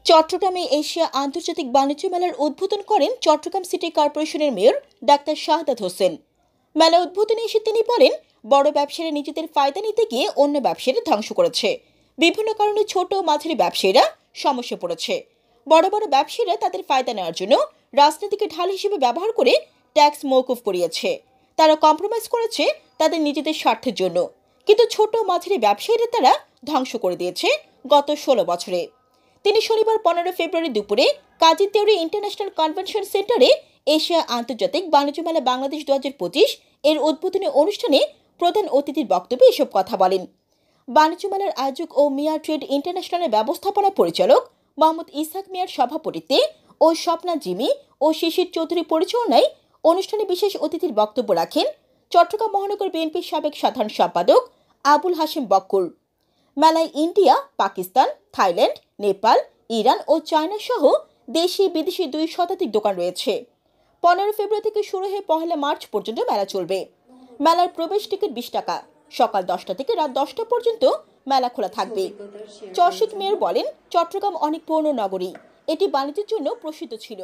চট্টগ্রামে এশিয়া আন্তর্জাতিক বাণিজ্য মেলার উদ্বোধন করেন চট্টগ্রাম সিটি কর্পোরেশনের মেয়র ডাক্তার শাহাদাত হোসেন। মেলা উদ্বোধনে এসে তিনি বলেন, বড় ব্যবসায়ীরা নিজেদের ফায়দা নিতে গিয়ে অন্য ব্যবসায়ীদের ধ্বংস করেছে। বিভিন্ন কারণে ছোট ও মাঝারি ব্যবসায়ীরা সমস্যা পড়েছে। বড় বড় ব্যবসায়ীরা তাদের ফায়দা নেওয়ার জন্য রাজনীতিকে ঢাল হিসেবে ব্যবহার করে ট্যাক্স মওকুফ করিয়েছে। তারা কম্প্রোমাইজ করেছে তাদের নিজেদের স্বার্থের জন্য, কিন্তু ছোট ও মাঝারি ব্যবসায়ীরা তারা ধ্বংস করে দিয়েছে গত 16 বছরে। তিনি শনিবার 15 ফেব্রুয়ারি দুপুরে কাজী তেওড়ি ইন্টারন্যাশনাল কনভেনশন সেন্টারে এশিয়া আন্তর্জাতিক বাণিজ্য মেলা বাংলাদেশ 2025 এর উদ্বোধনী অনুষ্ঠানে প্রধান অতিথির বক্তব্যে এসব কথা বলেন। বাণিজ্য মেলার আয়োজক ও মিয়া ট্রেড ইন্টারন্যাশনালের ব্যবস্থাপনা পরিচালক মোহাম্মদ ইসহাক মিয়ার সভাপতিত্বে ও স্বপ্না জিমি ও শিশির চৌধুরী পরিচালনায় অনুষ্ঠানে বিশেষ অতিথির বক্তব্য রাখেন চট্টগ্রাম মহানগর বিএনপির সাবেক সাধারণ সম্পাদক আবুল হাশেম বক্কুর। মেলায় India, Pakistan, Thailand, Nepal, Iran ও চায়না সহ দেশি বিদেশি 2 শতাধিক দোকান রয়েছে। 15 ফেব্রুয়ারি থেকে শুরু হয়ে 1 মার্চ পর্যন্ত মেলা চলবে। মেলার প্রবেশ টিকিট 20 টাকা। সকাল 10টা থেকে রাত 10টা পর্যন্ত মেলা খোলা থাকবে। চরশিক মেয়র বলেন, চট্টগ্রাম অনেক পুরনো নগরী, এটি বাণিজ্যের জন্য প্রসিদ্ধ ছিল।